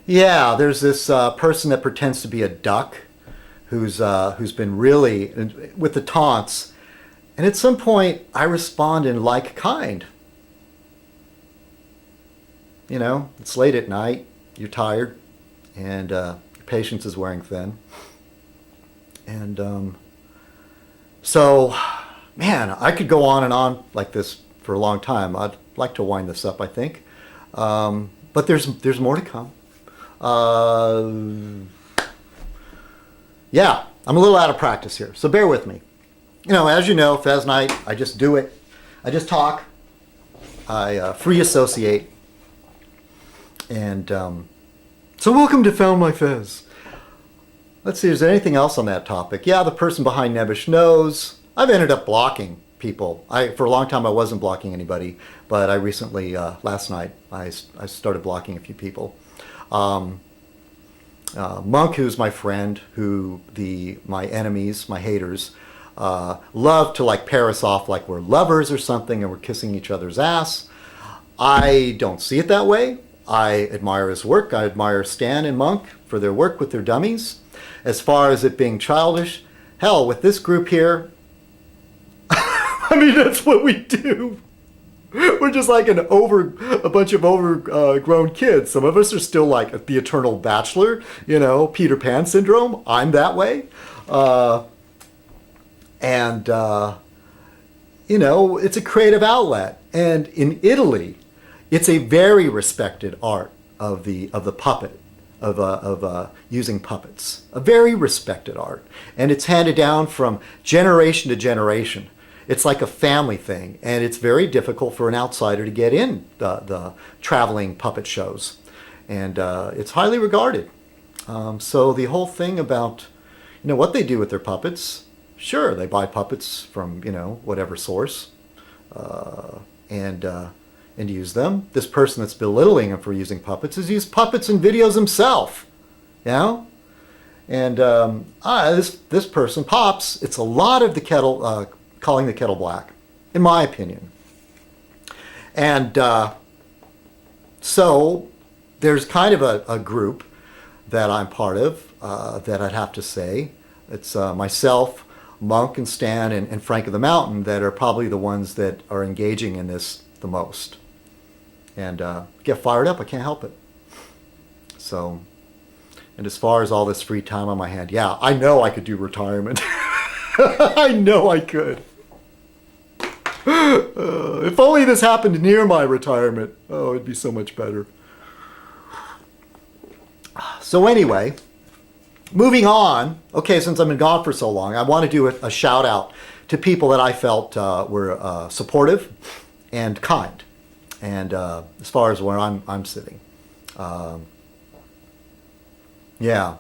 Yeah, there's this person that pretends to be a duck who's been really with the taunts. And at some point, I respond in like kind. You know, it's late at night, you're tired, and your patience is wearing thin. And so, man, I could go on and on like this for a long time. I'd like to wind this up, I think. But there's more to come. Yeah, I'm a little out of practice here, so bear with me. You know, as you know, Fez Night, I just do it. I just talk. I free associate. And so welcome to Found My Fez. Let's see, is there anything else on that topic? Yeah, the person behind Nebbish knows. I've ended up blocking people. For a long time I wasn't blocking anybody, but I recently, last night, I started blocking a few people. Monk, who's my friend, my enemies, my haters, love to like pair us off like we're lovers or something and we're kissing each other's ass. I don't see it that way. I admire his work. I admire Stan and Monk for their work with their dummies. As far as it being childish, hell, with this group here, I mean, that's what we do. We're just like a bunch of overgrown kids. Some of us are still like the eternal bachelor, you know, Peter Pan syndrome. I'm that way. You know, it's a creative outlet. And in Italy, it's a very respected art of the puppet, of using puppets. A very respected art. And it's handed down from generation to generation. It's like a family thing, and it's very difficult for an outsider to get in the traveling puppet shows. And it's highly regarded. So the whole thing about, you know, what they do with their puppets, sure, they buy puppets from, you know, whatever source, and use them. This person that's belittling them for using puppets has used puppets in videos himself, you know? And this person, Pops, it's a lot of the kettle, calling the kettle black, in my opinion. And so there's kind of a group that I'm part of that I'd have to say. It's myself, Monk and Stan and Frank of the Mountain that are probably the ones that are engaging in this the most. And get fired up, I can't help it. So, and as far as all this free time on my hand, yeah, I know I could do retirement. I know I could. If only this happened near my retirement. Oh, it'd be so much better. So anyway, moving on. Okay, since I've been gone for so long, I want to do a shout out to people that I felt were supportive and kind. And as far as where I'm sitting. Yeah.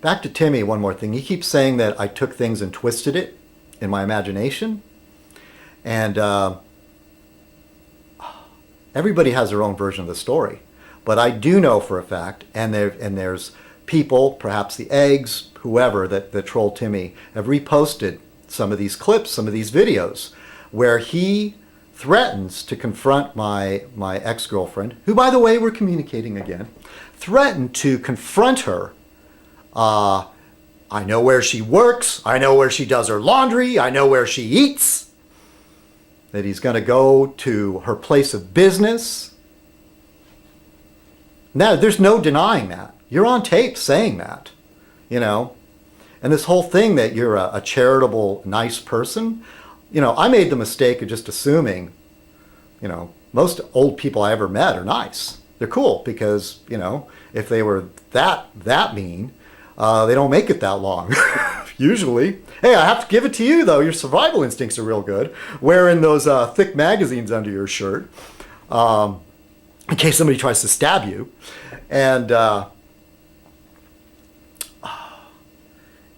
Back to Timmy, one more thing. He keeps saying that I took things and twisted it in my imagination. And everybody has their own version of the story. But I do know for a fact, and there's people, perhaps the eggs, whoever, that troll Timmy, have reposted some of these clips, some of these videos, where he threatens to confront my ex-girlfriend, who, by the way, we're communicating again, threatened to confront her. I know where she works. I know where she does her laundry. I know where she eats. That he's going to go to her place of business. Now, there's no denying that. You're on tape saying that, you know. And this whole thing that you're a charitable, nice person, you know, I made the mistake of just assuming, you know, most old people I ever met are nice. They're cool because, you know, if they were that mean, they don't make it that long, usually. Hey, I have to give it to you, though. Your survival instincts are real good. Wearing those thick magazines under your shirt in case somebody tries to stab you. And,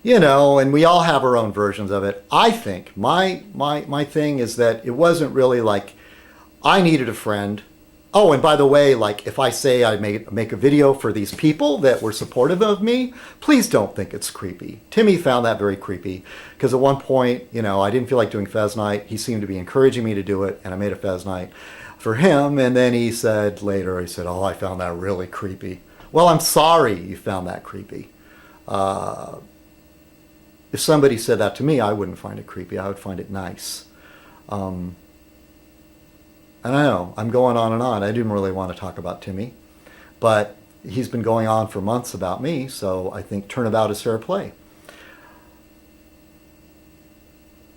you know, and we all have our own versions of it. I think my thing is that it wasn't really like I needed a friend. Oh, and by the way, like if I say I make a video for these people that were supportive of me, please don't think it's creepy. Timmy found that very creepy because at one point, you know, I didn't feel like doing Fez Night. He seemed to be encouraging me to do it, and I made a Fez Night for him. And then he said later, he said, "Oh, I found that really creepy." Well, I'm sorry you found that creepy. If somebody said that to me, I wouldn't find it creepy. I would find it nice. And I know, I'm going on and on. I didn't really want to talk about Timmy, but he's been going on for months about me, so I think turnabout is fair play.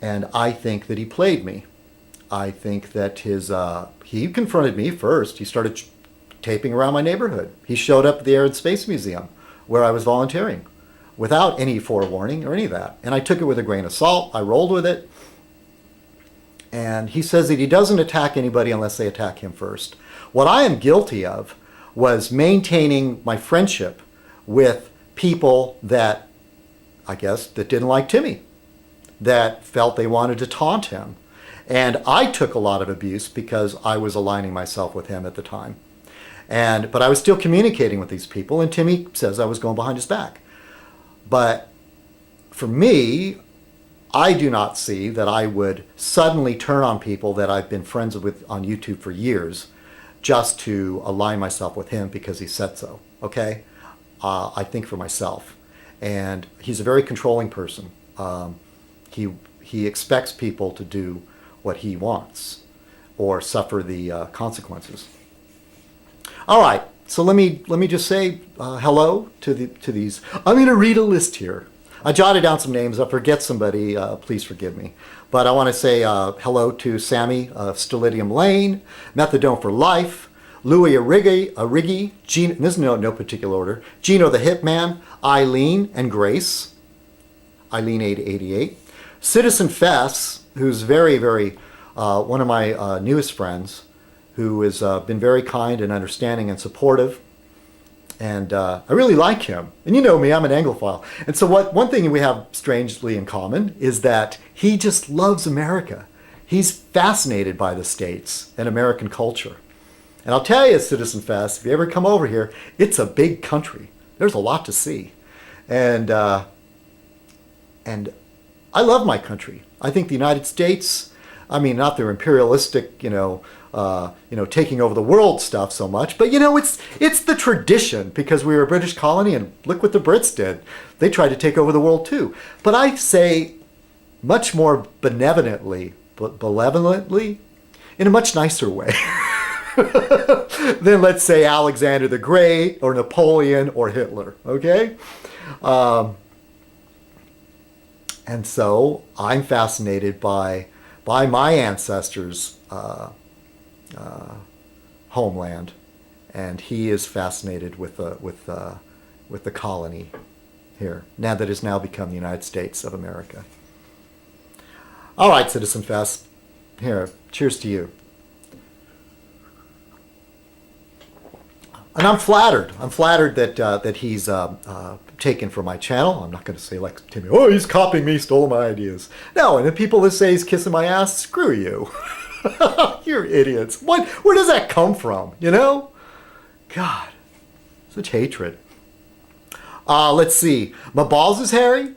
And I think that he played me. I think that he confronted me first. He started taping around my neighborhood. He showed up at the Air and Space Museum where I was volunteering without any forewarning or any of that. And I took it with a grain of salt. I rolled with it. And he says that he doesn't attack anybody unless they attack him first. What I am guilty of was maintaining my friendship with people that, I guess, that didn't like Timmy, that felt they wanted to taunt him. And I took a lot of abuse because I was aligning myself with him at the time. But I was still communicating with these people, and Timmy says I was going behind his back. But for me, I do not see that I would suddenly turn on people that I've been friends with on YouTube for years just to align myself with him because he said so, okay? I think for myself. And he's a very controlling person. He expects people to do what he wants or suffer the consequences. All right, so let me just say hello to these. I'm going to read a list here. I jotted down some names. If I forget somebody, please forgive me. But I want to say hello to Sammy Stelidium Lane, Methadone for Life, Louis Arrighi, Gino, this is no particular order, Gino the Hitman, Eileen and Grace, Eileen 888, Citizen Fez, who's very, very, one of my newest friends, who has been very kind and understanding and supportive. And I really like him. And you know me, I'm an Anglophile. And so one thing we have strangely in common is that he just loves America. He's fascinated by the States and American culture. And I'll tell you, Citizen Fest, if you ever come over here, it's a big country. There's a lot to see. And I love my country. I think the United States, I mean, not their imperialistic, taking over the world stuff so much, but it's the tradition because we were a British colony, and look what the Brits did. They tried to take over the world too. But I say much more benevolently, in a much nicer way than, let's say, Alexander the Great or Napoleon or Hitler, okay? And so I'm fascinated by my ancestors' homeland, and he is fascinated with the colony here now that has now become the United States of America. All right, Citizen Fest, here, cheers to you. And I'm flattered. I'm flattered that he's taken from my channel. I'm not going to say like Timmy, oh, he's copying me, stole my ideas. No, and the people that say he's kissing my ass, screw you. You're idiots. Where does that come from, God, such hatred. Let's see. My balls is hairy.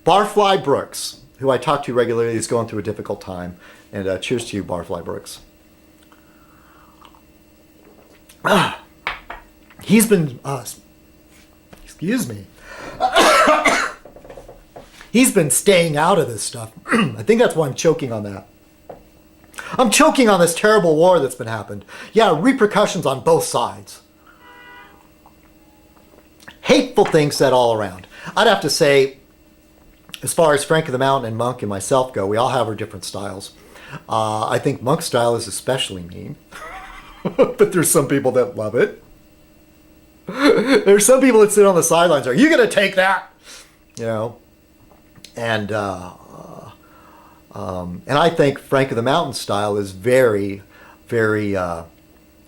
Barfly Brooks, who I talk to regularly, is going through a difficult time. And cheers to you, Barfly Brooks. He's been, excuse me. He's been staying out of this stuff. I think that's why I'm choking on that. I'm choking on this terrible war that's been happened. Yeah, repercussions on both sides. Hateful things said all around. I'd have to say, as far as Frank of the Mountain and Monk and myself go, we all have our different styles. I think Monk's style is especially mean. But there's some people that love it. There's some people that sit on the sidelines. Are you going to take that? And I think Frank of the Mountain style is very, very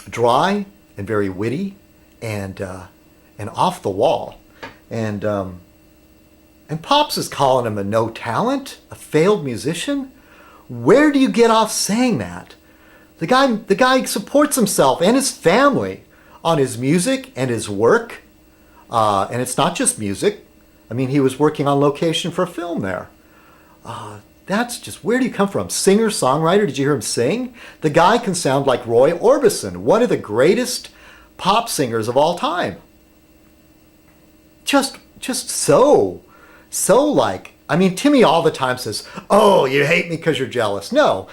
dry and very witty and off the wall. And Pops is calling him a no talent, a failed musician. Where do you get off saying that? The guy supports himself and his family on his music and his work. And it's not just music. I mean, he was working on location for a film there. That's just, where do you come from? Singer, songwriter, did you hear him sing? The guy can sound like Roy Orbison, one of the greatest pop singers of all time. Just so like, I mean, Timmy all the time says, oh, you hate me because you're jealous. No,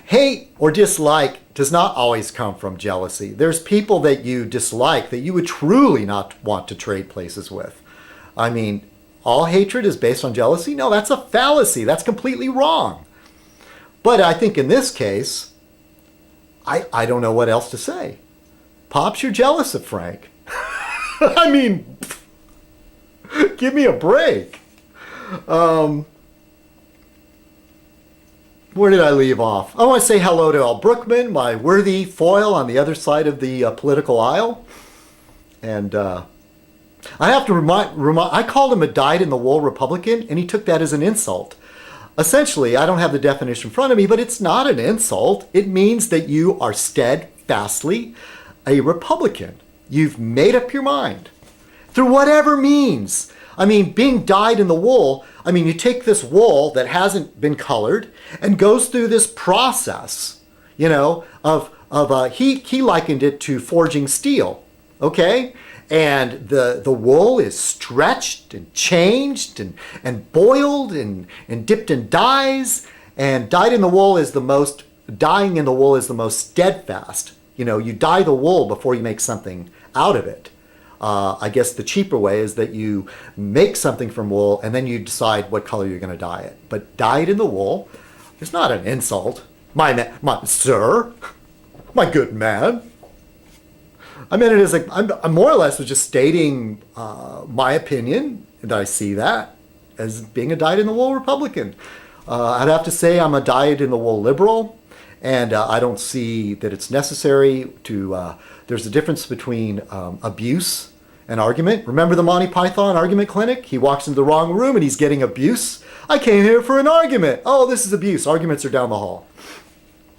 hate or dislike does not always come from jealousy. There's people that you dislike that you would truly not want to trade places with. I mean, all hatred is based on jealousy? No, that's a fallacy. That's completely wrong. But I think in this case, I don't know what else to say. Pops, you're jealous of Frank. I mean, give me a break. Where did I leave off? I want to say hello to Al Brookman, my worthy foil on the other side of the political aisle. And I have to remind, I called him a dyed-in-the-wool Republican, and he took that as an insult. Essentially, I don't have the definition in front of me, but it's not an insult. It means that you are steadfastly a Republican. You've made up your mind through whatever means. I mean, being dyed in the wool, I mean, you take this wool that hasn't been colored and goes through this process, you know, he likened it to forging steel, okay? And the wool is stretched and changed and boiled and dipped in dyes, and dyeing in the wool is the most steadfast. You know, you dye the wool before you make something out of it. I guess the cheaper way is that you make something from wool and then you decide what color you're going to dye it. But dyed in the wool is not an insult. Sir, my good man. I mean, it is like, I'm more or less was just stating my opinion, and I see that as being a dyed in the wool Republican. I'd have to say I'm a dyed in the wool liberal, and I don't see that it's necessary to, there's a difference between abuse and argument. Remember the Monty Python argument clinic? He walks into the wrong room and he's getting abuse. I came here for an argument. Oh, this is abuse. Arguments are down the hall.